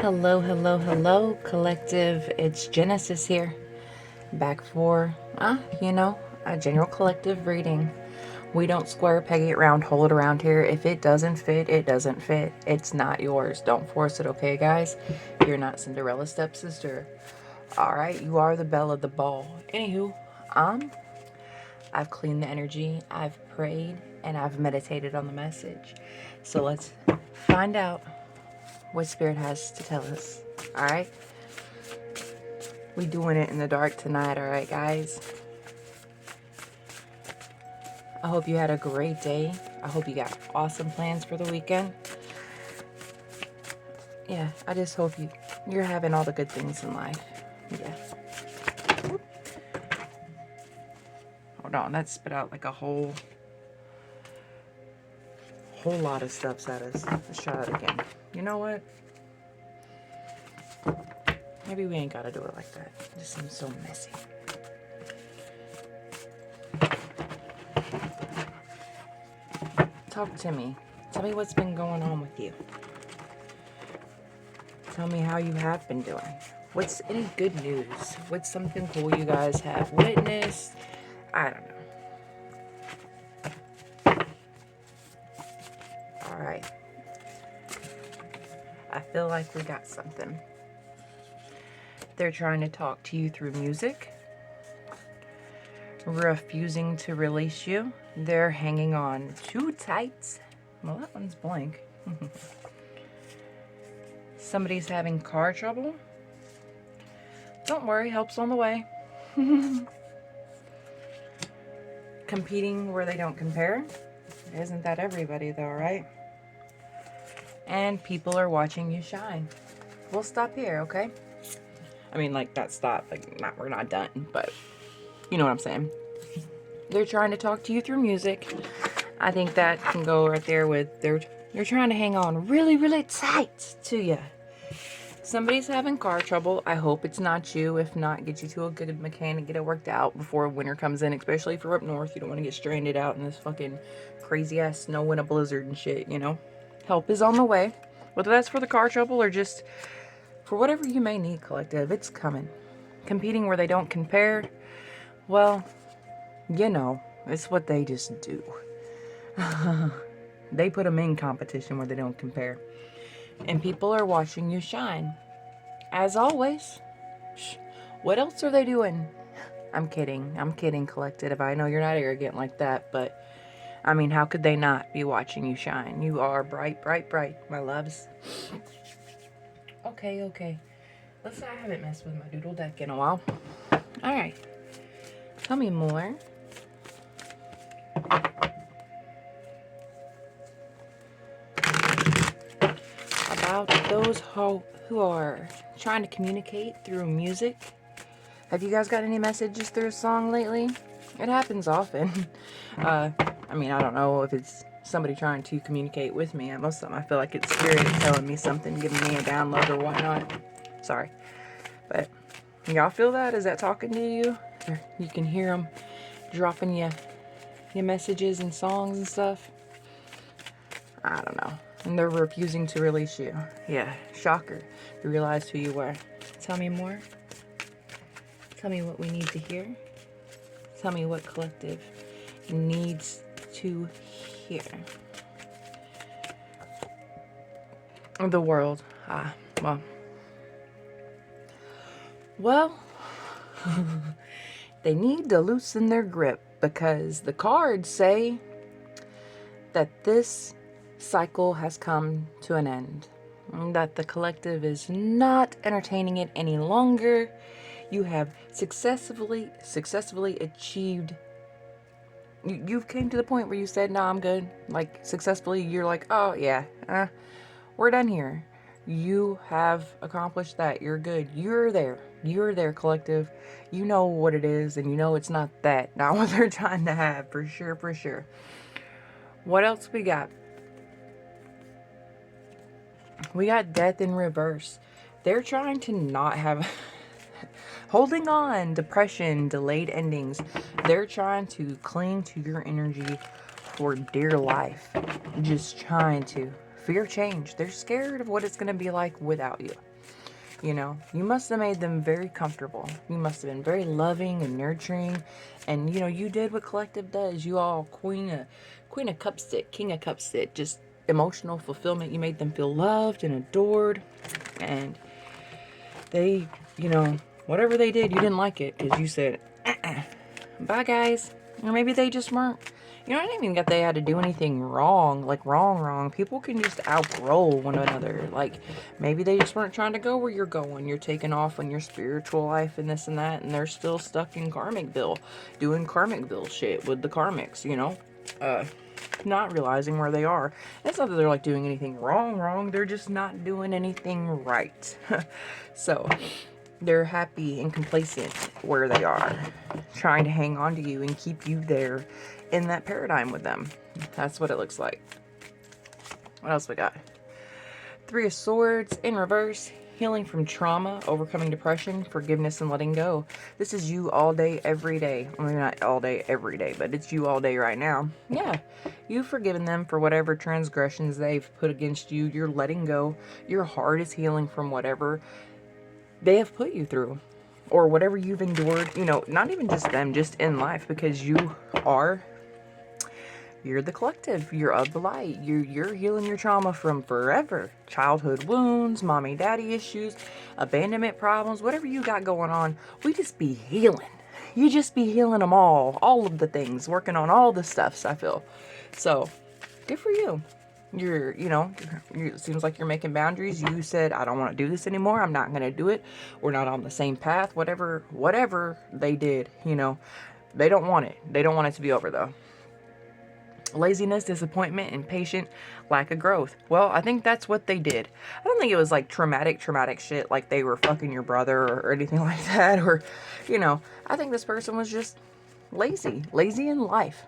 Hello, hello, hello, collective. It's Genesis here, back for, a general collective reading. We don't square peg it round hole it around here. If it doesn't fit, it doesn't fit. It's not yours. Don't force it, okay, guys? You're not Cinderella's stepsister. All right, you are the belle of the ball. Anywho, I've cleaned the energy, I've prayed, and I've meditated on the message. So let's find out what Spirit has to tell us. All right? We doing it in the dark tonight, all right, guys? I hope you had a great day. I hope you got awesome plans for the weekend. Yeah, I just hope you're having all the good things in life. Yeah. Hold on, that spit out like a whole lot of stuff at us. Let's try it again. You know what? Maybe we ain't gotta do it like that. It just seems so messy. Talk to me. Tell me what's been going on with you. Tell me how you have been doing. What's any good news? What's something cool you guys have witnessed? I don't know. Alright. I feel like we got something. They're trying to talk to you through music. Refusing to release you. They're hanging on too tight. Well, that one's blank. Somebody's having car trouble. Don't worry, help's on the way. Competing where they don't compare. Isn't that everybody though, right? And people are watching you shine. We'll stop here, okay? I mean, like, not stop, like, we're not done, but you know what I'm saying. They're trying to talk to you through music. I think that can go right there with they're trying to hang on really, really tight to you. Somebody's having car trouble. I hope it's not you. If not, get you to a good mechanic, get it worked out before winter comes in, especially if you're up north. You don't want to get stranded out in this fucking crazy ass snow and a blizzard and shit, you know? Help is on the way. Whether that's for the car trouble or just for whatever you may need, collective, it's coming. Competing where they don't compare, well, you know, it's what they just do. They put them in competition where they don't compare. And people are watching you shine. As always. What else are they doing? I'm kidding, collective. I know you're not arrogant like that, but I mean, how could they not be watching you shine? You are bright, bright, bright, my loves. Okay. I haven't messed with my doodle deck in a while. Alright. Tell me more. About those who are trying to communicate through music. Have you guys got any messages through a song lately? It happens often. I mean, I don't know if it's somebody trying to communicate with me. Most of the time I feel like it's spirit telling me something, giving me a download or whatnot. Sorry. But y'all feel that? Is that talking to you? Or you can hear them dropping you your messages and songs and stuff? I don't know. And they're refusing to release you. Yeah, shocker. You realized who you were. Tell me more. Tell me what we need to hear. Tell me what collective needs to hear. The world. Well, they need to loosen their grip because the cards say that this cycle has come to an end. That the collective is not entertaining it any longer. You have successfully achieved. You've came to the point where you said, "No, I'm good." Like successfully, you're like, "Oh yeah, we're done here." You have accomplished that. You're good. You're there, collective. You know what it is, and you know it's not that. Not what they're trying to have, for sure. What else we got? We got death in reverse. They're trying to not have holding on, depression, delayed endings. They're trying to cling to your energy for dear life. Just trying to fear change. They're scared of what it's going to be like without you. You know, you must have made them very comfortable. You must have been very loving and nurturing. And, you know, you did what collective does. You all queen of cups sit, king of cups sit, just emotional fulfillment. You made them feel loved and adored. And they, you know, whatever they did, you didn't like it because you said, bye guys. Or maybe they just weren't. You know, I didn't even get they had to do anything wrong, like wrong. People can just outgrow one another. Like, maybe they just weren't trying to go where you're going. You're taking off on your spiritual life and this and that, and they're still stuck in Karmicville, doing Karmicville shit with the Karmics, you know? Not realizing where they are. It's not that they're, like, doing anything wrong. They're just not doing anything right. So, they're happy and complacent where they are, trying to hang on to you and keep you there in that paradigm with them. That's what it looks like. What else we got? 3 of Swords in reverse. Healing from trauma, overcoming depression, forgiveness, and letting go. This is you all day, every day. I mean, not all day, every day, but it's you all day right now. Yeah. You've forgiven them for whatever transgressions they've put against you. You're letting go. Your heart is healing from whatever they have put you through, or whatever you've endured, you know, not even just them, just in life, because you're the collective, you're of the light, you're healing your trauma from forever, childhood wounds, mommy daddy issues, abandonment problems, whatever you got going on. We just be healing. You just be healing them all of the things, working on all the stuffs, I feel. So good for you. It seems like you're making boundaries. You said, I don't want to do this anymore. I'm not going to do it. We're not on the same path. Whatever they did, you know, they don't want it. They don't want it to be over, though. Laziness, disappointment, impatient, lack of growth. Well, I think that's what they did. I don't think it was like traumatic shit, like they were fucking your brother or anything like that. Or, you know, I think this person was just lazy in life,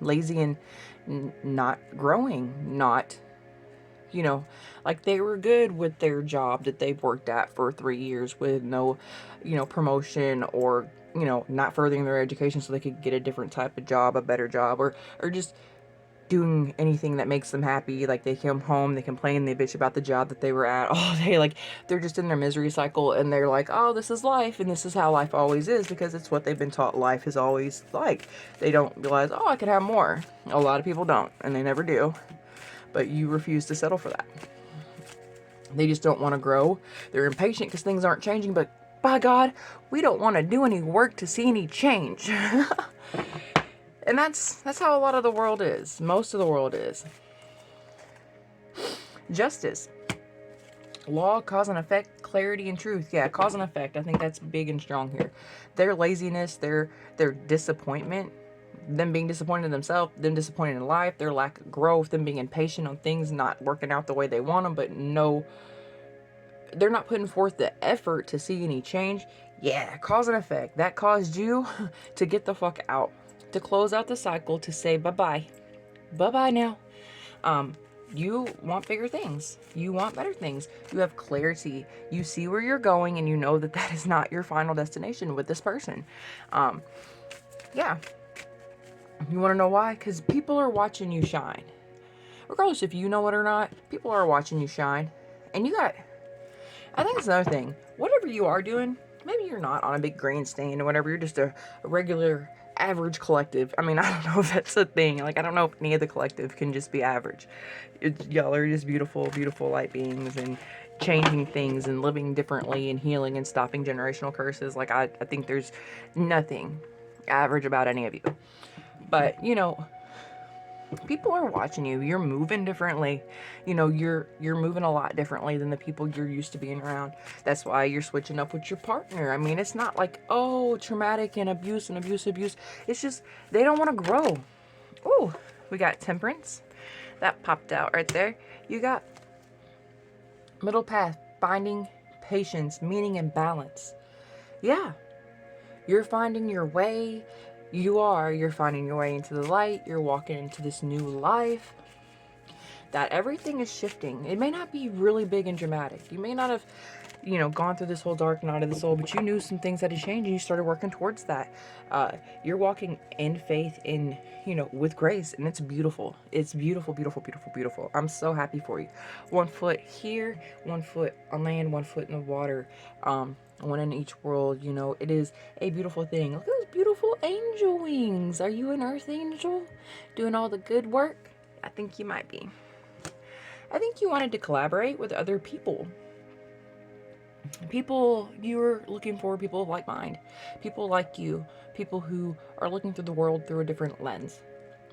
lazy in not growing, not, you know, like they were good with their job that they've worked at for 3 years with no, you know, promotion, or, you know, not furthering their education so they could get a different type of job, a better job, or just doing anything that makes them happy. Like they come home, they complain, they bitch about the job that they were at all day. Like they're just in their misery cycle, and they're like, oh, this is life, and this is how life always is, because it's what they've been taught life is always like. They don't realize, oh, I could have more. A lot of people don't, and they never do. But you refuse to settle for that. They just don't want to grow. They're impatient because things aren't changing, but by God, we don't want to do any work to see any change. And that's how a lot of the world is. Most of the world is. Justice. Law, cause and effect, clarity and truth. Yeah, cause and effect. I think that's big and strong here. Their laziness, their disappointment, them being disappointed in themselves, them disappointed in life, their lack of growth, them being impatient on things not working out the way they want them, but no, they're not putting forth the effort to see any change. Yeah, cause and effect. That caused you to get the fuck out. To close out the cycle, to say bye-bye. Bye-bye now. You want bigger things. You want better things. You have clarity. You see where you're going, and you know that that is not your final destination with this person. Yeah. You want to know why? Because people are watching you shine. Regardless if you know it or not, people are watching you shine. And I think it's another thing. Whatever you are doing, maybe you're not on a big grandstand or whatever. You're just a regular average collective. I mean, I don't know if that's a thing. Like, I don't know if any of the collective can just be average. Y'all are just beautiful light beings, and changing things and living differently and healing and stopping generational curses. Like, I think there's nothing average about any of you. But, you know, people are watching you. You're moving differently. You know, you're moving a lot differently than the people you're used to being around. That's why you're switching up with your partner. I mean, it's not like, oh, traumatic and abuse. It's just they don't want to grow. Ooh, we got temperance. That popped out right there. You got middle path, finding patience, meaning, and balance. Yeah. You're finding your way. You're finding your way into the light. You're walking into this new life. that everything is shifting. It may not be really big and dramatic. You may not have, you know, gone through this whole dark night of the soul, but you knew some things had to change and you started working towards that. You're walking in faith, in, you know, with grace, and it's beautiful. It's beautiful, beautiful, beautiful, beautiful. I'm so happy for you. 1 foot here, 1 foot on land, 1 foot in the water, one in each world. You know, it is a beautiful thing. Look at those beautiful angel wings. Are you an earth angel doing all the good work? I think you might be. I think you wanted to collaborate with other people. People you were looking for, people of like mind, people like you, people who are looking through the world through a different lens.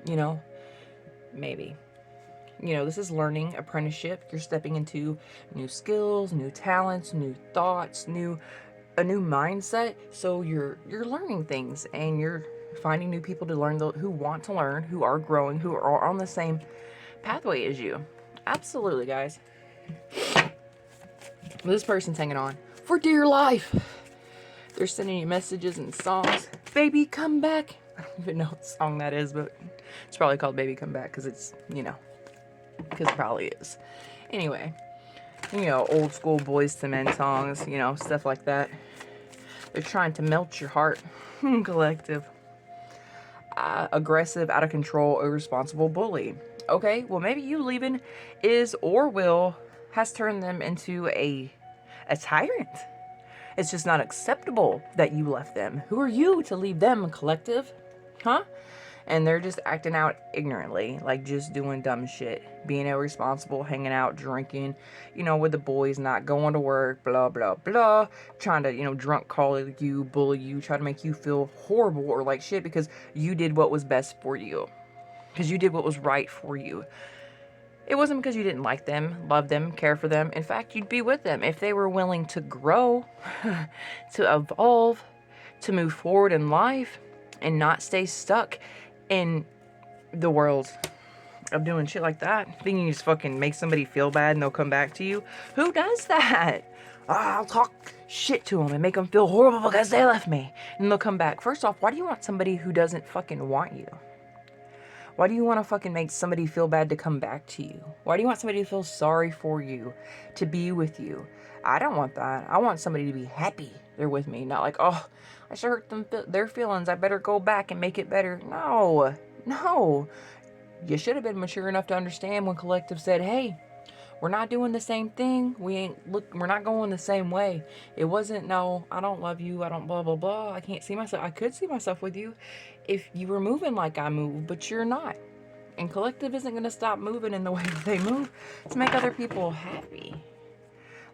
You know, maybe. You know, this is learning, apprenticeship. You're stepping into new skills, new talents, new thoughts, a new mindset. So you're learning things, and you're finding new people to learn, who want to learn, who are growing, who are on the same pathway as you. Absolutely, guys. This person's hanging on for dear life. They're sending you messages and songs. Baby, come back. I don't even know what song that is, but it's probably called Baby Come Back because it's, you know, because it probably is. Anyway, you know, old school Boys to Men songs, you know, stuff like that. They're trying to melt your heart. Collective. Aggressive, out of control, irresponsible bully. Okay, well, maybe you leaving is or has turned them into a tyrant. It's just not acceptable that you left them. Who are you to leave them, collective? Huh? And they're just acting out ignorantly, like just doing dumb shit, being irresponsible, hanging out, drinking, you know, with the boys, not going to work, blah, blah, blah, trying to, you know, drunk call you, bully you, try to make you feel horrible or like shit because you did what was best for you, because you did what was right for you. It wasn't because you didn't like them, love them, care for them. In fact, you'd be with them if they were willing to grow, to evolve, to move forward in life, and not stay stuck in the world of doing shit like that. Thinking you just fucking make somebody feel bad and they'll come back to you. Who does that? I'll talk shit to them and make them feel horrible because they left me. And they'll come back. First off, why do you want somebody who doesn't fucking want you? Why do you want to fucking make somebody feel bad to come back to you? Why do you want somebody to feel sorry for you, to be with you? I don't want that. I want somebody to be happy they're with me. Not like, oh, I should hurt them, their feelings. I better go back and make it better. No. You should have been mature enough to understand when Collective said, hey, we're not doing the same thing. We're not going the same way. It wasn't, no, I don't love you. I don't blah, blah, blah. I can't see myself. I could see myself with you if you were moving like I move, but you're not. And Collective isn't going to stop moving in the way that they move to make other people happy.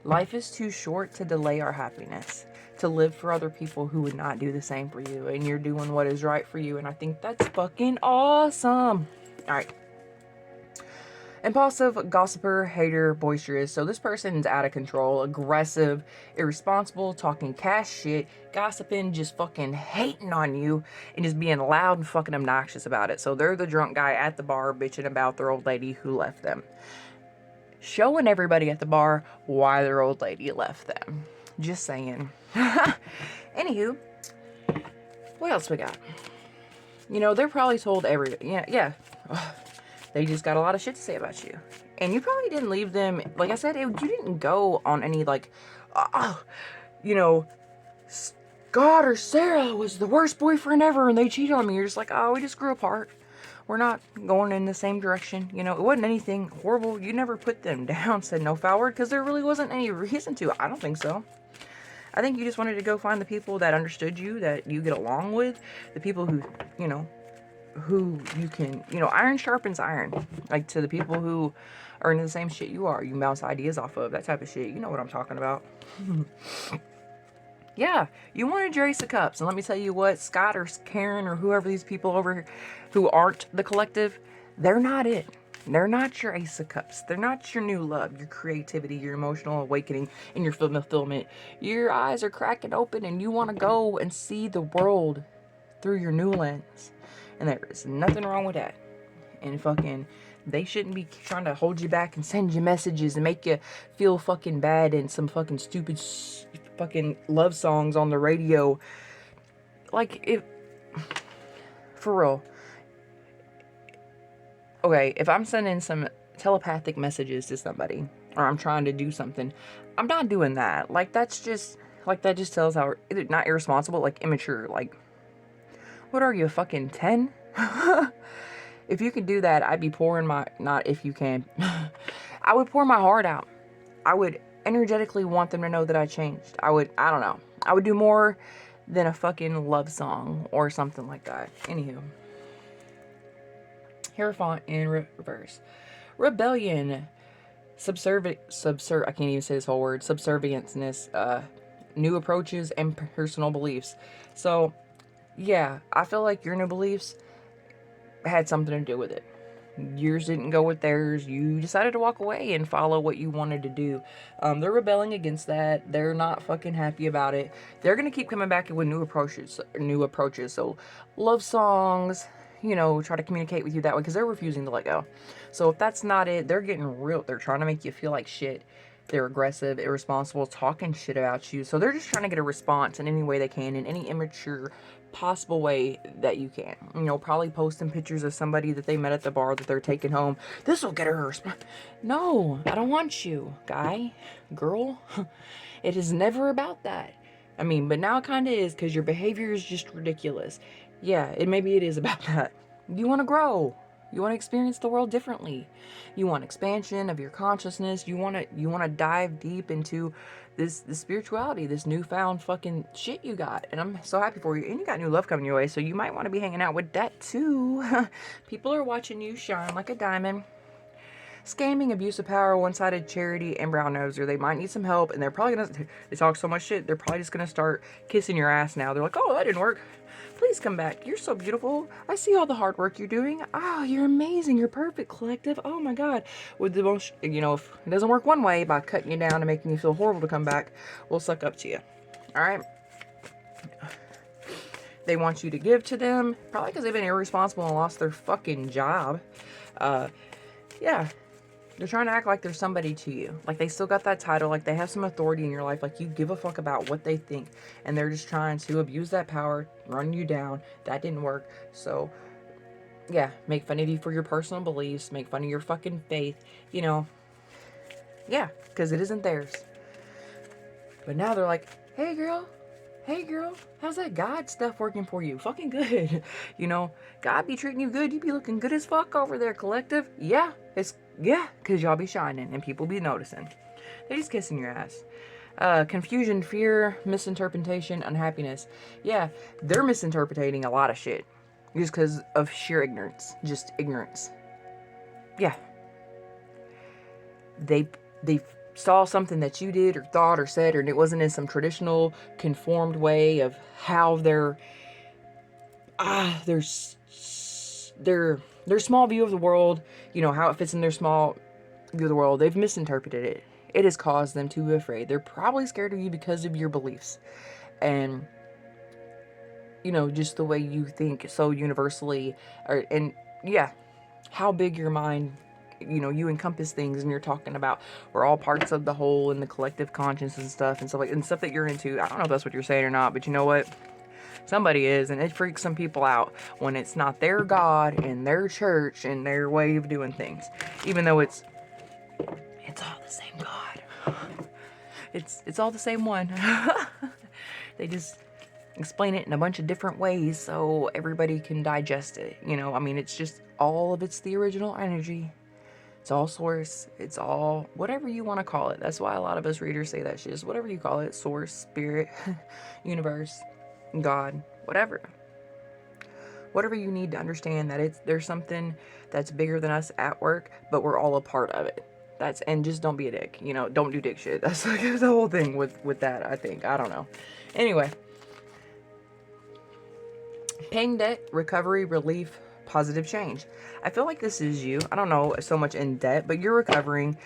Life is too short to delay our happiness, to live for other people who would not do the same for you. And you're doing what is right for you. And I think that's fucking awesome. All right. Impulsive, gossiper, hater, boisterous. So this person's out of control, aggressive, irresponsible, talking cash shit, gossiping, just fucking hating on you, and just being loud and fucking obnoxious about it. So they're the drunk guy at the bar bitching about their old lady who left them. Showing everybody at the bar why their old lady left them. Just saying. Anywho, what else we got? You know, they're probably told everybody. Yeah. They just got a lot of shit to say about you. And you probably didn't leave them, like I said, you didn't go on any, like, you know, Scott or Sarah was the worst boyfriend ever and they cheated on me. You're just like, oh, we just grew apart. We're not going in the same direction. You know, it wasn't anything horrible. You never put them down, said no foul word, because there really wasn't any reason to. I don't think so. I think you just wanted to go find the people that understood you, that you get along with, the people who, you know, who you can, you know, iron sharpens iron. Like, to the people who are into the same shit you are, you bounce ideas off of, that type of shit. You know what I'm talking about. Yeah, you wanted your Ace of Cups. And let me tell you what, Scott or Karen or whoever these people over here who aren't the Collective, they're not it. They're not your Ace of Cups. They're not your new love, your creativity, your emotional awakening, and your fulfillment. Your eyes are cracking open and you want to go and see the world through your new lens. And there is nothing wrong with that. And fucking, they shouldn't be trying to hold you back and send you messages and make you feel fucking bad and some fucking stupid fucking love songs on the radio. Like, if, for real. Okay, if I'm sending some telepathic messages to somebody, or I'm trying to do something. I'm not doing that. Like, that just tells how, not irresponsible, like immature. Like, what are you, fucking 10? If you could do that, I'd be pouring my, not if you can, I would pour my heart out. I would energetically want them to know that I changed. I don't know. I would do more than a fucking love song or something like that. Anywho. Hierophant in reverse. Rebellion. I can't even say this whole word. Subservienceness. New approaches and personal beliefs. So, yeah, I feel like your new beliefs had something to do with it. Yours didn't go with theirs. You decided to walk away and follow what you wanted to do. They're rebelling against that. They're not fucking happy about it. They're gonna keep coming back with new approaches. So, love songs, you know, try to communicate with you that way, because they're refusing to let go. So if that's not it, they're getting real. They're trying to make you feel like shit. They're aggressive, irresponsible, talking shit about you. So they're just trying to get a response in any way they can, in any immature possible way that you can. You know, probably posting pictures of somebody that they met at the bar that they're taking home. This will get her a response. No, I don't want you, guy, girl. It is never about that. I mean, but now it kind of is, because your behavior is just ridiculous. Yeah, maybe it is about that. You want to grow. You want to experience the world differently. You want expansion of your consciousness. You want to dive deep into this spirituality, this newfound fucking shit you got. And I'm so happy for you. And you got new love coming your way, so you might want to be hanging out with that too. People are watching you shine like a diamond. Scamming, abuse of power, one-sided charity, and brown noser. They might need some help, and they're probably gonna, they talk so much shit, they're probably just gonna start kissing your ass now. They're like, oh, that didn't work. Please come back. You're so beautiful. I see all the hard work you're doing. Oh, you're amazing. You're perfect, collective. Oh my God. With the most, you know, if it doesn't work one way by cutting you down and making you feel horrible to come back, we'll suck up to you. All right. They want you to give to them, probably because they've been irresponsible and lost their fucking job. Yeah. They're trying to act like there's somebody to you. Like they still got that title. Like they have some authority in your life. Like you give a fuck about what they think. And they're just trying to abuse that power, run you down. That didn't work. So, yeah, make fun of you for your personal beliefs. Make fun of your fucking faith. You know, yeah, because it isn't theirs. But now they're like, hey girl, how's that God stuff working for you? Fucking good. You know, God be treating you good. You be looking good as fuck over there, collective. Yeah, because y'all be shining and people be noticing. They're just kissing your ass. Confusion, fear, misinterpretation, unhappiness. Yeah, they're misinterpreting a lot of shit. Just because of sheer ignorance. Just ignorance. Yeah. They saw something that you did or thought or said, and it wasn't in some traditional conformed way of how their small view of the world, you know, how it fits in their small view of the world. They've misinterpreted it. It has caused them to be afraid. They're probably scared of you because of your beliefs and, you know, just the way you think so universally, and yeah, how big your mind, you know, you encompass things, and you're talking about we're all parts of the whole and the collective conscience and stuff and stuff that you're into. I don't know if that's what you're saying or not, but you know what? Somebody is, and it freaks some people out when it's not their God and their church and their way of doing things, even though it's all the same God. It's all the same one. They just explain it in a bunch of different ways so everybody can digest it. You know, I mean, it's just all of it's the original energy. It's all source. It's all whatever you want to call it. That's why a lot of us readers say that shit. Is whatever you call it, source, spirit, universe, God, whatever. Whatever you need to understand that there's something that's bigger than us at work, but we're all a part of it. And just don't be a dick. You know, don't do dick shit. That's like the whole thing with that, I think. I don't know. Anyway. Paying debt, recovery, relief, positive change. I feel like this is you. I don't know so much in debt, but you're recovering.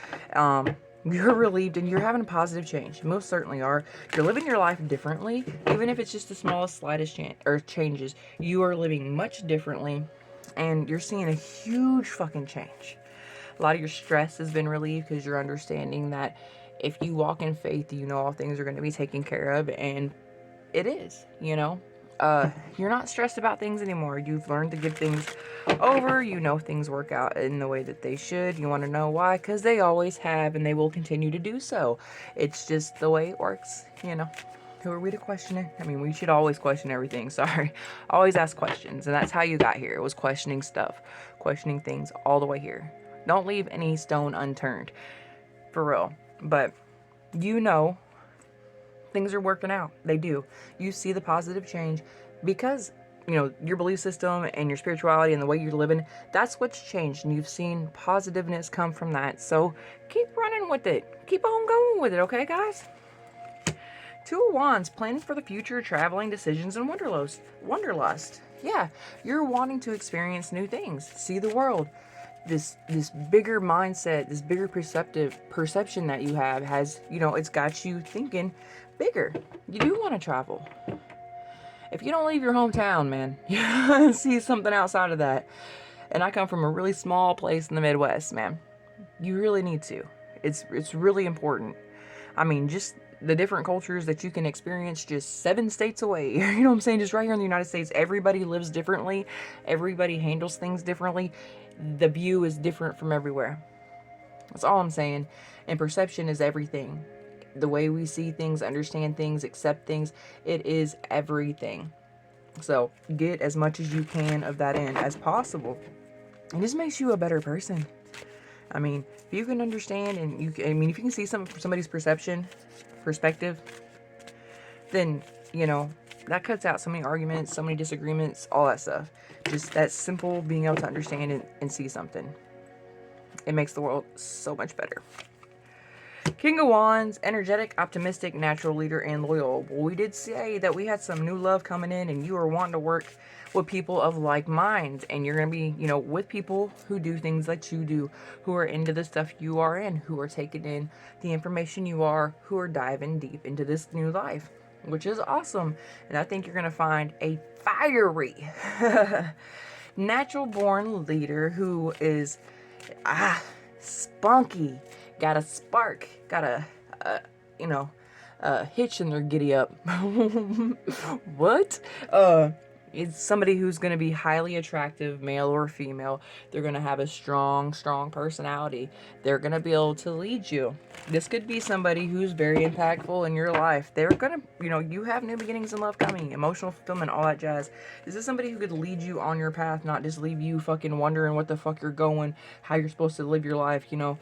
You're relieved and you're having a positive change. You most certainly are. You're living your life differently, even if it's just the smallest, slightest changes. You are living much differently, and you're seeing a huge fucking change. A lot of your stress has been relieved because you're understanding that if you walk in faith, you know all things are going to be taken care of, and it is, you know. You're not stressed about things anymore. You've learned to give things over. You know things work out in the way that they should. You want to know why? Because they always have, and they will continue to do so. It's just the way it works, you know. Who are we to question it? I mean, we should always question everything. Sorry. Always ask questions. And that's how you got here. It was questioning stuff. Questioning things all the way here. Don't leave any stone unturned. For real. But you know things are working out. They do. You see the positive change because, you know, your belief system and your spirituality and the way you're living, that's what's changed. And you've seen positiveness come from that. So keep running with it. Keep on going with it, okay, guys? Two of Wands, planning for the future, traveling, decisions, and wanderlust. Yeah, you're wanting to experience new things, see the world. This bigger mindset, this bigger perception that you have has, you know, it's got you thinking bigger. You do want to travel. If you don't leave your hometown, man, you see something outside of that. And I come from a really small place in the Midwest, man. You really need to. It's really important. I mean, just the different cultures that you can experience just 7 states away. You know what I'm saying? Just right here in the United States, everybody lives differently. Everybody handles things differently. The view is different from everywhere. That's all I'm saying. And perception is everything. The way we see things, understand things, accept things, it is everything. So get as much as you can of that in as possible. It just makes you a better person. I mean, if you can understand and if you can see something from somebody's perspective, then, you know, that cuts out so many arguments, so many disagreements, all that stuff. Just that simple being able to understand and see something. It makes the world so much better. King of Wands, energetic, optimistic, natural leader, and loyal. Well, we did say that we had some new love coming in and you are wanting to work with people of like minds. And you're going to be, you know, with people who do things that you do, who are into the stuff you are in, who are taking in the information you are, who are diving deep into this new life, which is awesome. And I think you're going to find a fiery, natural born leader who is, spunky. Got a spark, got a hitch in their giddy up. What? It's somebody who's going to be highly attractive, male or female. They're going to have a strong personality. They're going to be able to lead you. This could be somebody who's very impactful in your life. They're going to, you know, you have new beginnings in love coming, emotional fulfillment, all that jazz. This is somebody who could lead you on your path, not just leave you fucking wondering what the fuck you're going, how you're supposed to live your life, you know.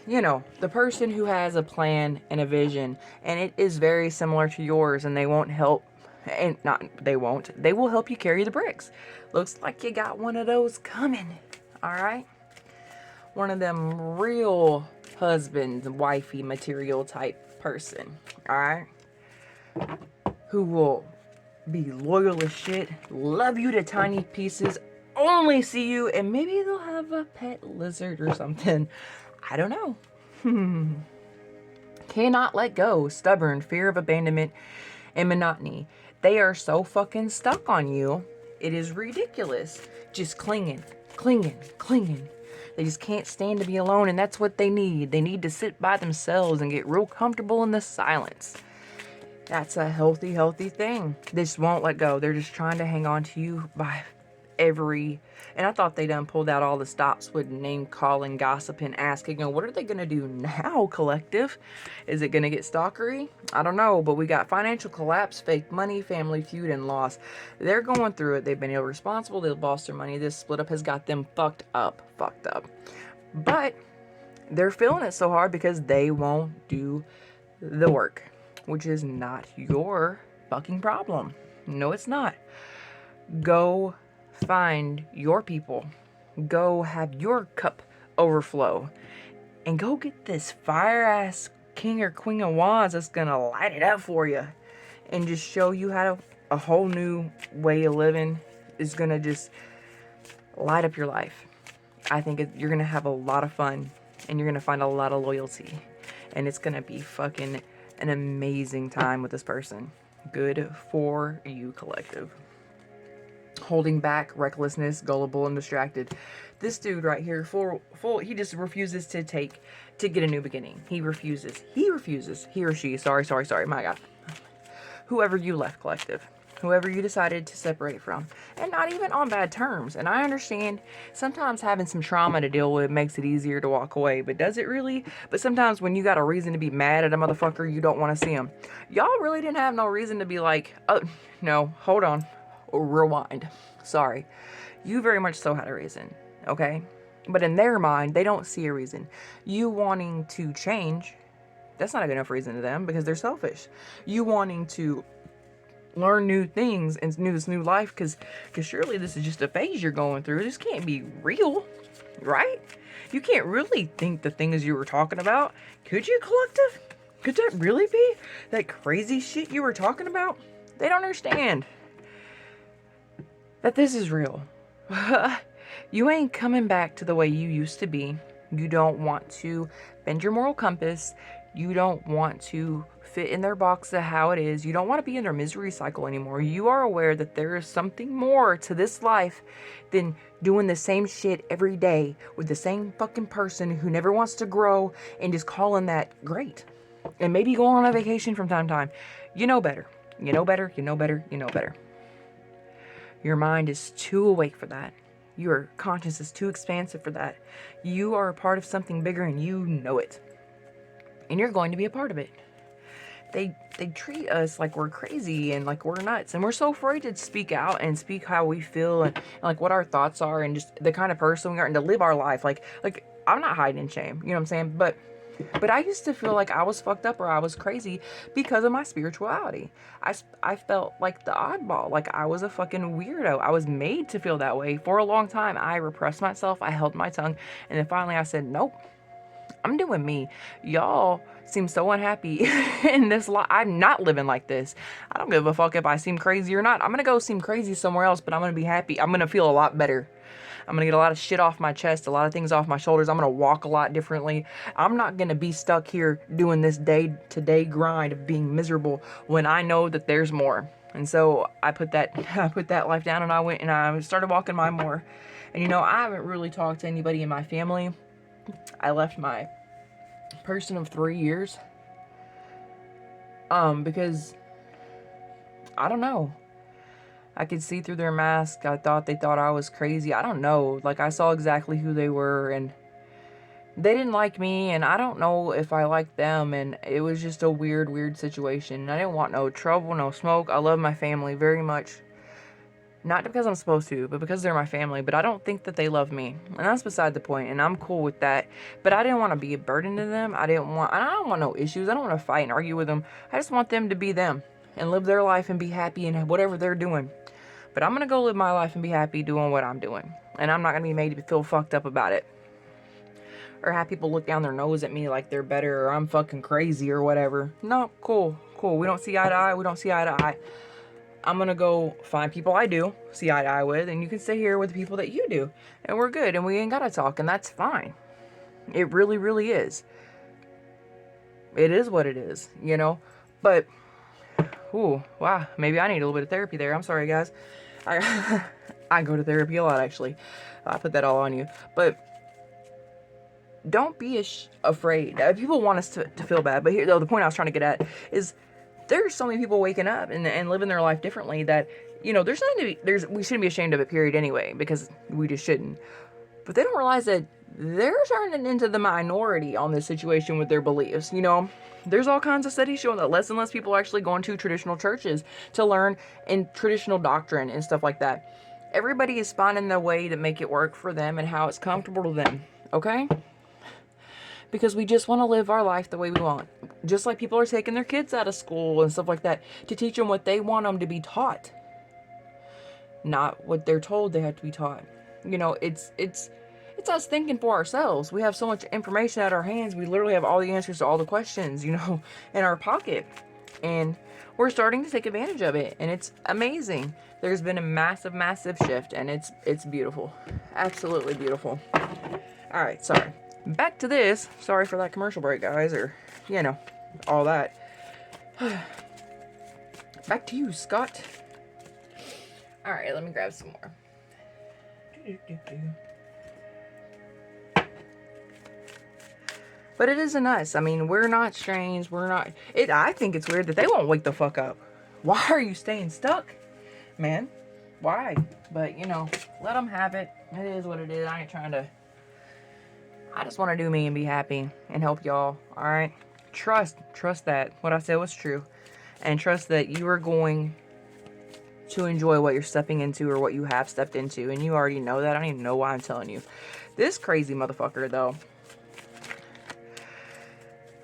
You know, the person who has a plan and a vision, and it is very similar to yours, and they won't help, and they will help you carry the bricks. Looks like you got one of those coming, alright? One of them real husband, wifey material type person, alright? Who will be loyal as shit, love you to tiny pieces, only see you, and maybe they'll have a pet lizard or something. I don't know. Cannot let go, stubborn, fear of abandonment, and monotony. They are so fucking stuck on you. It is ridiculous. Just clinging. They just can't stand to be alone, and that's what they need. They need to sit by themselves and get real comfortable in the silence. That's a healthy thing. They just won't let go. They're just trying to hang on to you by and I thought they done pulled out all the stops with name calling, gossiping, asking, what are they going to do now, collective? Is it going to get stalkery? I don't know, but we got financial collapse, fake money, family feud, and loss. They're going through it. They've been irresponsible. They've lost their money. This split up has got them fucked up. But they're feeling it so hard because they won't do the work, which is not your fucking problem. No, it's not. Go find your people. Go have your cup overflow. And go get this fire-ass king or queen of wands that's going to light it up for you. And just show you how to, a whole new way of living is going to just light up your life. I think you're going to have a lot of fun. And you're going to find a lot of loyalty. And it's going to be fucking an amazing time with this person. Good for you, collective. Holding back, recklessness, gullible, and distracted. This dude right here, he just refuses to get a new beginning. He refuses. He or she, sorry, my God. whoever you left collective, whoever you decided to separate from, and not even on bad terms. And I understand sometimes having some trauma to deal with makes it easier to walk away, but does it really? But sometimes when you got a reason to be mad at a motherfucker, you don't want to see him. Y'all really didn't have no reason to be like, oh, no, hold on, rewind. Sorry. You very much so had a reason, okay? But in their mind, they don't see a reason. You wanting to change, that's not a good enough reason to them because they're selfish. You wanting to learn new things and this new life because surely this is just a phase you're going through. This can't be real, right? You can't really think the things you were talking about. Could you, collective? Could that really be that crazy shit you were talking about? They don't understand that this is real. You ain't coming back to the way you used to be. You don't want to bend your moral compass. You don't want to fit in their box of how it is. You don't want to be in their misery cycle anymore. You are aware that there is something more to this life than doing the same shit every day with the same fucking person who never wants to grow and just calling that great. And maybe going on a vacation from time to time. You know better. You know better. You know better. You know better. Your mind is too awake for that. Your conscience is too expansive for that. You are a part of something bigger and you know it. And you're going to be a part of it. They treat us like we're crazy and like we're nuts. And we're so afraid to speak out and speak how we feel and like what our thoughts are and just the kind of person we are and to live our life. Like I'm not hiding in shame. You know what I'm saying? But I used to feel like I was fucked up or I was crazy because of my spirituality. I felt like the oddball, like I was a fucking weirdo. I was made to feel that way. For a long time, I repressed myself. I held my tongue. And then finally I said, nope, I'm doing me. Y'all seem so unhappy in this life. I'm not living like this. I don't give a fuck if I seem crazy or not. I'm going to go seem crazy somewhere else, but I'm going to be happy. I'm going to feel a lot better. I'm going to get a lot of shit off my chest, a lot of things off my shoulders. I'm going to walk a lot differently. I'm not going to be stuck here doing this day-to-day grind of being miserable when I know that there's more. And so I put that life down and I went and I started walking my more. And you know, I haven't really talked to anybody in my family. I left my person of 3 years. Because I don't know. I could see through their mask. I thought they thought I was crazy. I don't know. Like, I saw exactly who they were, and they didn't like me, and I don't know if I liked them, and it was just a weird situation. I didn't want no trouble, no smoke. I love my family very much. Not because I'm supposed to, but because they're my family. But I don't think that they love me, and that's beside the point, and I'm cool with that. But I didn't want to be a burden to them. I don't want no issues. I don't want to fight and argue with them. I just want them to be them and live their life and be happy in whatever they're doing. But I'm going to go live my life and be happy doing what I'm doing. And I'm not going to be made to feel fucked up about it. Or have people look down their nose at me like they're better or I'm fucking crazy or whatever. No, cool. We don't see eye to eye. We don't see eye to eye. I'm going to go find people I do see eye to eye with. And you can sit here with the people that you do. And we're good. And we ain't got to talk. And that's fine. It really, really is. It is what it is, you know. But, ooh, wow. Maybe I need a little bit of therapy there. I'm sorry, guys. I go to therapy a lot, actually. I put that all on you. But don't be afraid. People want us to feel bad. But here, though, the point I was trying to get at is there's so many people waking up and living their life differently that, you know, there's nothing to be, we shouldn't be ashamed of it, period, anyway, because we just shouldn't. But they don't realize that they're turning into the minority on this situation with their beliefs, you know. There's all kinds of studies showing that less and less people are actually going to traditional churches to learn in traditional doctrine and stuff like that. Everybody is finding the way to make it work for them and how it's comfortable to them, okay? Because we just want to live our life the way we want. Just like people are taking their kids out of school and stuff like that to teach them what they want them to be taught. Not what they're told they have to be taught. You know, it's us thinking for ourselves. We have so much information at our hands. We literally have all the answers to all the questions, you know, in our pocket. And we're starting to take advantage of it. And it's amazing. There's been a massive, massive shift. And it's beautiful. Absolutely beautiful. All right, sorry. Back to this. Sorry for that commercial break, guys. Or, you know, all that. Back to you, Scott. All right, let me grab some more. But it isn't us. I mean, we're not strange. We're not... I think it's weird that they won't wake the fuck up. Why are you staying stuck, man? Why? But, you know, let them have it. It is what it is. I ain't trying to... I just want to do me and be happy and help y'all, alright? Trust that what I said was true. And trust that you are going to enjoy what you're stepping into or what you have stepped into. And you already know that. I don't even know why I'm telling you. This crazy motherfucker, though,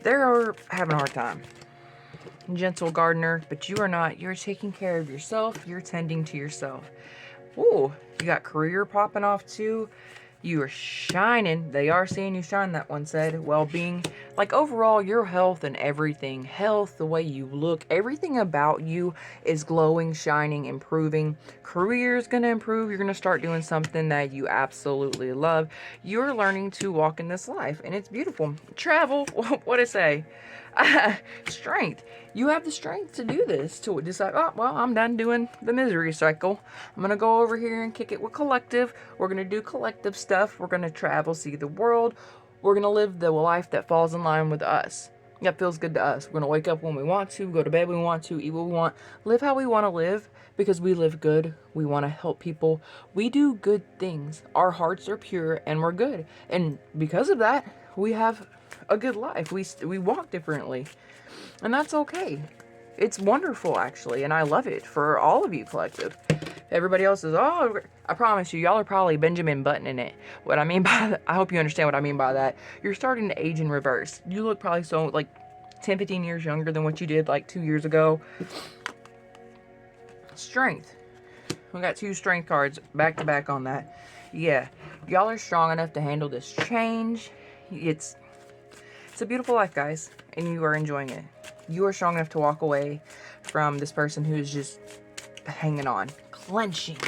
they're having a hard time. Gentle gardener, but you are not. You're taking care of yourself. You're tending to yourself. Ooh, you got career popping off too. You are shining. They are seeing you shine, that one said. Well-being. Like, overall, your health and everything. Health, the way you look. Everything about you is glowing, shining, improving. Career is going to improve. You're going to start doing something that you absolutely love. You're learning to walk in this life, and it's beautiful. Travel. What I say? Strength. You have the strength to do this. To decide, oh, well, I'm done doing the misery cycle. I'm going to go over here and kick it with collective. We're going to do collective stuff. We're going to travel, see the world. We're going to live the life that falls in line with us. That feels good to us. We're going to wake up when we want to, go to bed when we want to, eat what we want, live how we want to live because we live good. We want to help people. We do good things. Our hearts are pure and we're good. And because of that, we have a good life. We walk differently. And that's okay. It's wonderful, actually. And I love it for all of you, collective. Everybody else is, oh, I promise you, y'all are probably Benjamin Buttoning it. What I mean by that, I hope you understand what I mean by that. You're starting to age in reverse. You look probably so, like, 10, 15 years younger than what you did, like, 2 years ago. Strength. We got 2 strength cards back to back on that. Yeah. Y'all are strong enough to handle this change. It's a beautiful life, guys, and you are enjoying it. You are strong enough to walk away from this person who is just hanging on, clenching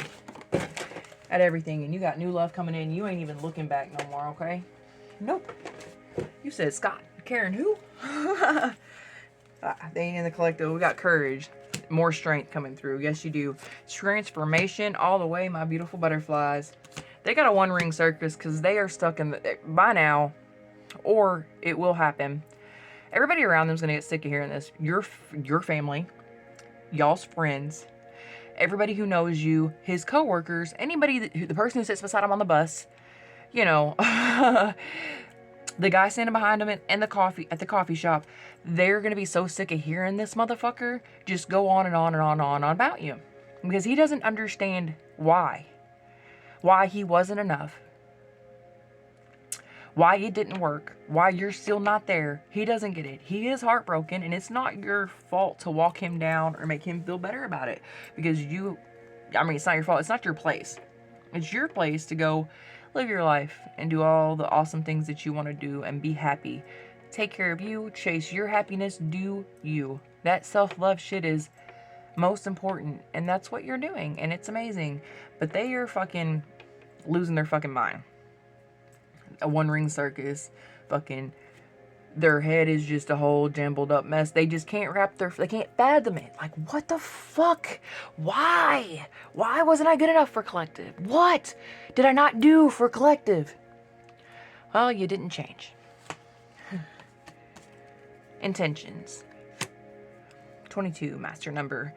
at everything, and you got new love coming in. You ain't even looking back no more, okay? Nope. You said Scott. Karen who? They ain't in the collective. We got courage. More strength coming through. Yes, you do. Transformation all the way, my beautiful butterflies. They got a one-ring circus because they are stuck in the... By now... Or it will happen. Everybody around them is going to get sick of hearing this. Your family, y'all's friends, everybody who knows you, his coworkers, anybody, the person who sits beside him on the bus, you know, the guy standing behind him at the coffee shop, they're going to be so sick of hearing this motherfucker just go on and on and on and on about you. Because he doesn't understand why he wasn't enough. Why it didn't work, why you're still not there. He doesn't get it. He is heartbroken, and it's not your fault to walk him down or make him feel better about it. Because it's not your fault. It's not your place. It's your place to go live your life and do all the awesome things that you want to do and be happy. Take care of you, chase your happiness, do you. That self-love shit is most important, and that's what you're doing, and it's amazing. But they are fucking losing their fucking mind. A one-ring circus, fucking, their head is just a whole jumbled up mess. They just can't they can't fathom it. Like, what the fuck? Why wasn't I good enough for collective? What did I not do for collective? Well, you didn't change. Intentions. 22, master number.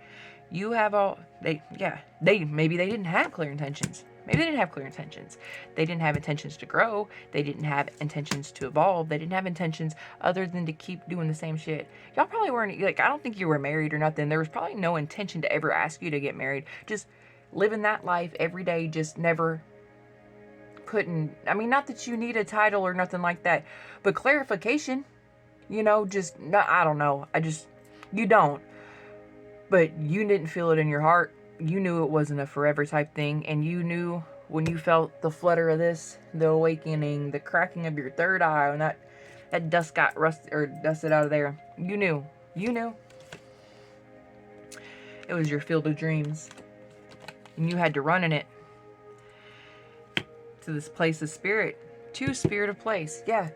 You have maybe they didn't have clear intentions. Maybe they didn't have clear intentions. They didn't have intentions to grow. They didn't have intentions to evolve. They didn't have intentions other than to keep doing the same shit. Y'all probably weren't, like, I don't think you were married or nothing. There was probably no intention to ever ask you to get married. Just living that life every day, just never putting, I mean, not that you need a title or nothing like that, but clarification, you know, just, I don't know. You don't. But you didn't feel it in your heart. You knew it wasn't a forever type thing, and you knew when you felt the flutter of this, the awakening, the cracking of your third eye, when that dust got dusted out of there. You knew. It was your field of dreams, and you had to run in it to this place of spirit, to spirit of place. Yeah,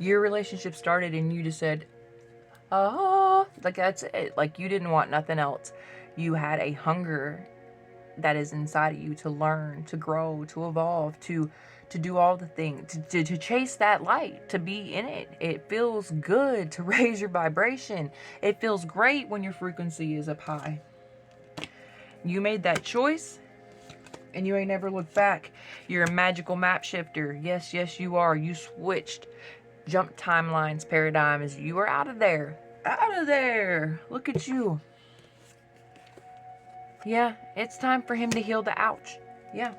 your relationship started, and you just said, "Oh," like that's it. Like you didn't want nothing else. You had a hunger that is inside of you to learn, to grow, to evolve, to do all the things, to chase that light, to be in it. It feels good to raise your vibration. It feels great when your frequency is up high. You made that choice, and you ain't never looked back. You're a magical map shifter. Yes, yes, you are. You switched. Jump timelines, paradigms. You are out of there. Out of there. Look at you. Yeah, it's time for him to heal the ouch. Yeah.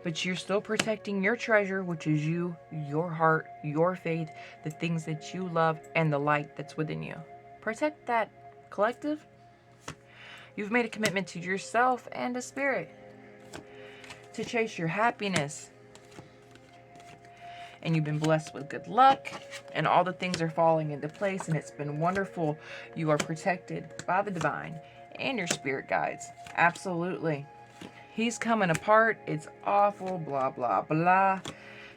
But you're still protecting your treasure, which is you, your heart, your faith, the things that you love, and the light that's within you. Protect that, collective. You've made a commitment to yourself and to spirit to chase your happiness. And you've been blessed with good luck, and all the things are falling into place, and it's been wonderful. You are protected by the divine and your spirit guides. Absolutely. He's coming apart. It's awful. Blah, blah, blah.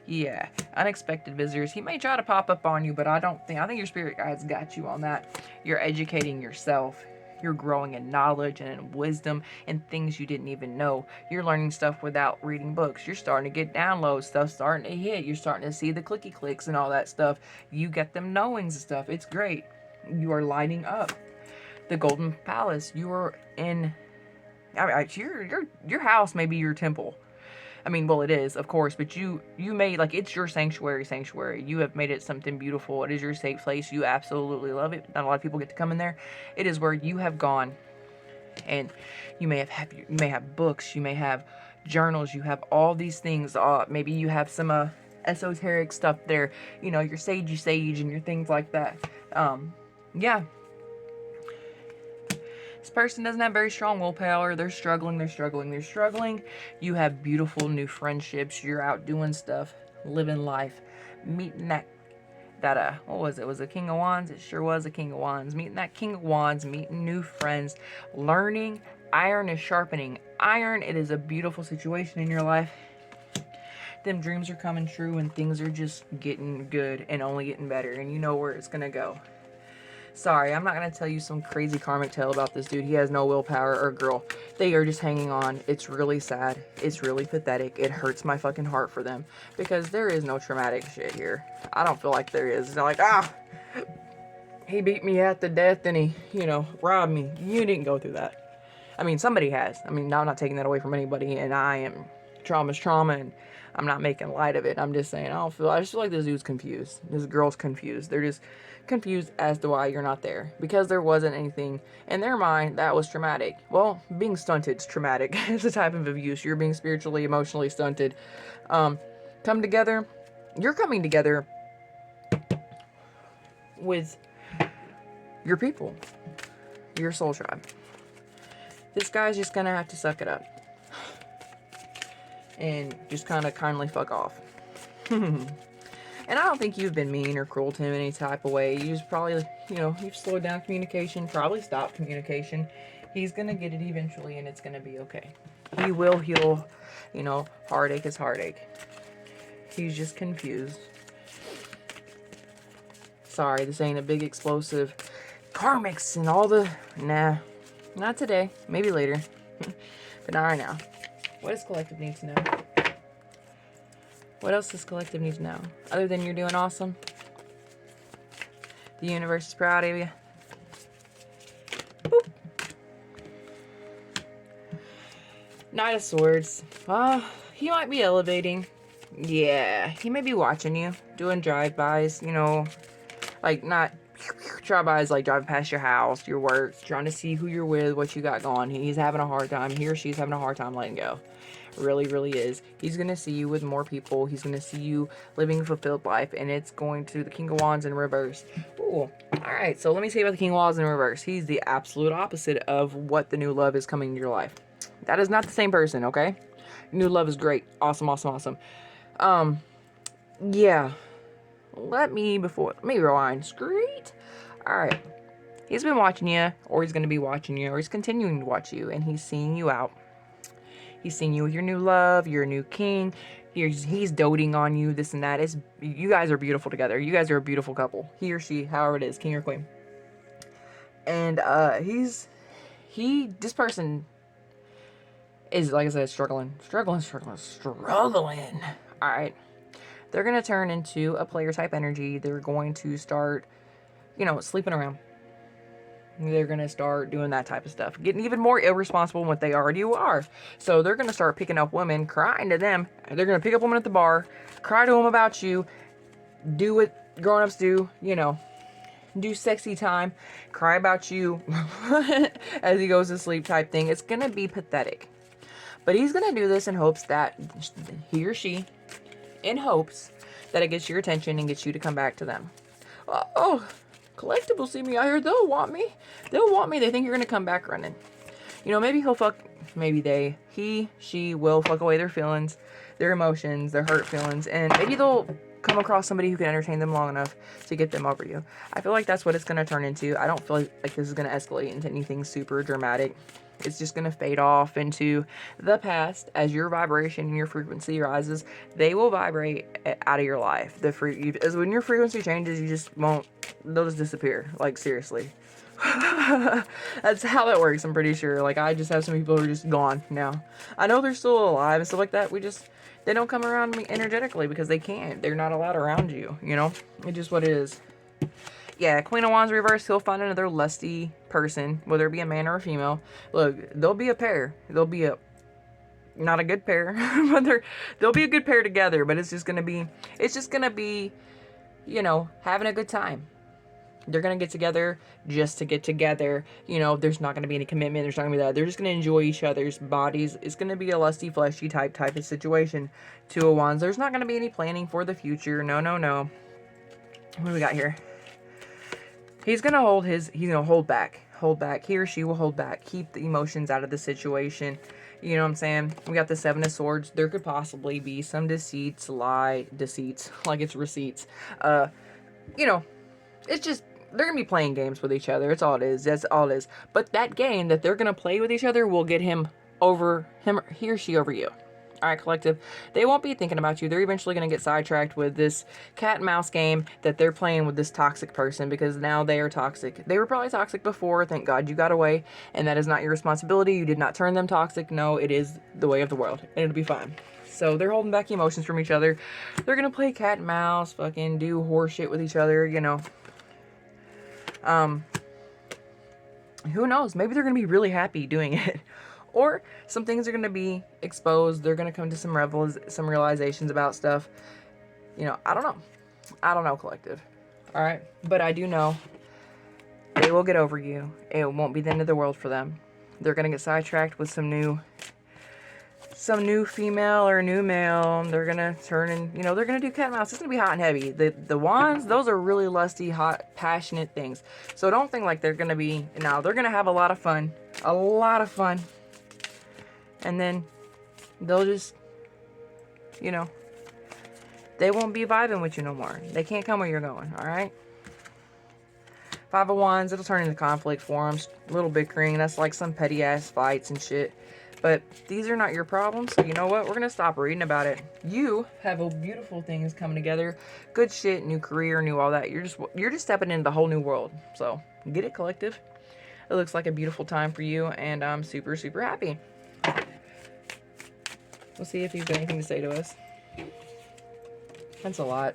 Yeah. Unexpected visitors. He may try to pop up on you, but I think your spirit guides got you on that. You're educating yourself. You're growing in knowledge and in wisdom and things you didn't even know. You're learning stuff without reading books. You're starting to get downloads. Stuff starting to hit. You're starting to see the clicky clicks and all that stuff. You get them knowings and stuff. It's great. You are lighting up. The Golden Palace. You are in... your house may be your temple. I mean, well, it is, of course, but you made, like, it's your sanctuary. You have made it something beautiful. It is your safe place. You absolutely love it. Not a lot of people get to come in there. It is where you have gone, and you may have books, you may have journals, you have all these things. Maybe you have some esoteric stuff there. You know, your sage and your things like that. Yeah. This person doesn't have very strong willpower. They're struggling. You have beautiful new friendships. You're out doing stuff, living life, meeting that what was it? Was it King of Wands? It sure was a King of Wands. Meeting that King of Wands, meeting new friends, learning. Iron is sharpening iron. It is a beautiful situation in your life. Them dreams are coming true, and things are just getting good and only getting better, and you know where it's gonna go. Sorry, I'm not going to tell you some crazy karmic tale about this dude. He has no willpower, or girl. They are just hanging on. It's really sad. It's really pathetic. It hurts my fucking heart for them. Because there is no traumatic shit here. I don't feel like there is. They're like, he beat me at the death and he, robbed me. You didn't go through that. I mean, somebody has. I mean, now I'm not taking that away from anybody, and trauma's trauma, and I'm not making light of it. I'm just saying, I just feel like this dude's confused. This girl's confused. They're just confused as to why you're not there, because there wasn't anything in their mind that was traumatic. Well, being stunted is traumatic. It's a type of abuse. You're being spiritually, emotionally stunted. Come together. You're coming together with your people, your soul tribe. This guy's just gonna have to suck it up and just kind of kindly fuck off. And I don't think you've been mean or cruel to him in any type of way. You just probably, you've slowed down communication, probably stopped communication. He's going to get it eventually, and it's going to be okay. He will heal. Heartache is heartache. He's just confused. Sorry, this ain't a big explosive karmics and all the... Nah, not today. Maybe later. But not right now. What does collective need to know? What else does collective need to know? Other than you're doing awesome? The universe is proud of you. Boop. Knight of Swords. He might be elevating. Yeah, he may be watching you. Doing drive-bys, like not drive-bys like driving past your house, your work, trying to see who you're with, what you got going. He's having a hard time. He or she's having a hard time letting go. Really, really is. He's going to see you with more people. He's going to see you living a fulfilled life, and it's going to the King of Wands in reverse. Ooh. Alright, so let me say about the King of Wands in reverse. He's the absolute opposite of what the new love is coming into your life. That is not the same person, okay? New love is great. Awesome, awesome, awesome. Yeah. Let me rewind. Screet. Alright. He's been watching you, or he's going to be watching you, or he's continuing to watch you, and he's seeing you out. He's seeing you with your new love, your new king. He's doting on you, this and that. You guys are beautiful together. You guys are a beautiful couple. He or she, however it is, king or queen. And this person is, like I said, struggling. Alright. They're going to turn into a player type energy. They're going to start, sleeping around. they're going to start doing that type of stuff. Getting even more irresponsible than what they already are. So they're going to start picking up women, crying to them. They're going to pick up women at the bar, cry to them about you, do what grown-ups do, you know, do sexy time, cry about you as he goes to sleep type thing. It's going to be pathetic. But he's going to do this in hopes that he or she, in hopes that it gets your attention and gets you to come back to them. Oh, Collective will see me out here. They'll want me. They'll want me. They think you're going to come back running. You know, maybe he, she will fuck away their feelings, their emotions, their hurt feelings, and maybe they'll come across somebody who can entertain them long enough to get them over you. I feel like that's what it's going to turn into. I don't feel like this is going to escalate into anything super dramatic. It's just going to fade off into the past as your vibration and your frequency rises. They will vibrate out of your life. As when your frequency changes, you just won't, they'll just disappear. Like, seriously. That's how that works, I'm pretty sure. Like, I just have some people who are just gone now. I know they're still alive and stuff like that. They don't come around me energetically because they can't. They're not allowed around you, you know? It's just what it is. Yeah, Queen of Wands reverse, he'll find another lusty person, whether it be a man or a female. Look, they'll be a pair. They'll be not a good pair, but they'll be a good pair together, but it's just gonna be, you know, having a good time. They're gonna get together just to get together. You know, there's not gonna be any commitment. There's not gonna be that. They're just gonna enjoy each other's bodies. It's gonna be a lusty, fleshy type of situation. Two of Wands. There's not gonna be any planning for the future. No, no, no. What do we got here? He's gonna hold back. He or she will hold back. Keep the emotions out of the situation. You know what I'm saying? We got the Seven of Swords. There could possibly be some deceits, like it's receipts. You know, it's just, they're gonna be playing games with each other. It's all it is. That's all it is. But that game that they're gonna play with each other will get he or she over you. Alright, Collective, they won't be thinking about you. They're eventually going to get sidetracked with this cat and mouse game that they're playing with this toxic person, because now they are toxic. They were probably toxic before. Thank God you got away, and that is not your responsibility. You did not turn them toxic. No, it is the way of the world, and it'll be fine. So they're holding back emotions from each other. They're going to play cat and mouse, fucking do horse shit with each other, you know. Who knows? Maybe they're going to be really happy doing it. Or some things are going to be exposed. They're going to come to some realizations about stuff. You know, I don't know. I don't know, Collective. All right? But I do know they will get over you. It won't be the end of the world for them. They're going to get sidetracked with some new female or new male. They're going to turn and, you know, they're going to do cat and mouse. It's going to be hot and heavy. The wands, those are really lusty, hot, passionate things. So don't think like they're going to be, no, they're going to have a lot of fun. A lot of fun. And then they'll just, you know, they won't be vibing with you no more. They can't come where you're going, all right? Five of Wands, it'll turn into conflict for them. A little bickering. That's like some petty-ass fights and shit. But these are not your problems. So you know what? We're going to stop reading about it. You have a beautiful things coming together. Good shit, new career, new all that. You're just stepping into the whole new world. So get it, Collective. It looks like a beautiful time for you. And I'm super, super happy. We'll see if he's got anything to say to us. That's a lot.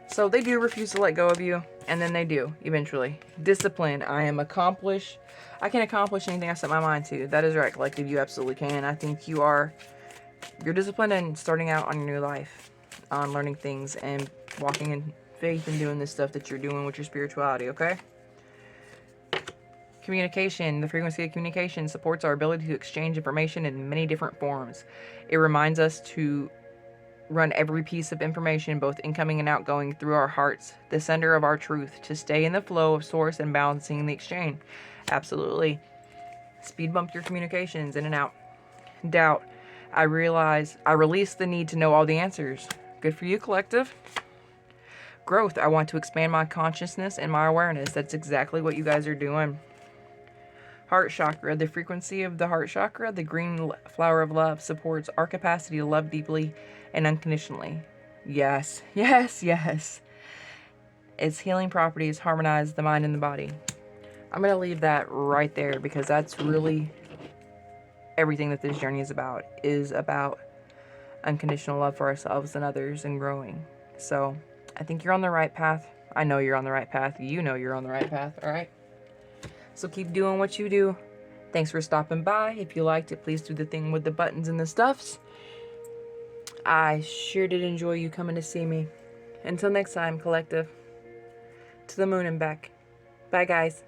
So they do refuse to let go of you, and then they do, eventually. Discipline. I can accomplish anything I set my mind to. That is right, Collective. You absolutely can. I think you're disciplined and starting out on your new life, on learning things and walking in faith and doing this stuff that you're doing with your spirituality, okay? Communication. The frequency of communication supports our ability to exchange information in many different forms. It reminds us to run every piece of information, both incoming and outgoing, through our hearts, the center of our truth, to stay in the flow of source and balancing the exchange. Absolutely. Speed bump your communications in and out. Doubt. I release the need to know all the answers. Good for you, Collective. Growth. I want to expand my consciousness and my awareness. That's exactly what you guys are doing. Heart chakra. The frequency of the heart chakra, the green flower of love, supports our capacity to love deeply and unconditionally. Yes, yes, yes. Its healing properties harmonize the mind and the body. I'm going to leave that right there because that's really everything that this journey is about unconditional love for ourselves and others and growing. So I think you're on the right path. I know you're on the right path. You know you're on the right path, all right? So keep doing what you do. Thanks for stopping by. If you liked it, please do the thing with the buttons and the stuffs. I sure did enjoy you coming to see me. Until next time, collective. To the moon and back. Bye, guys.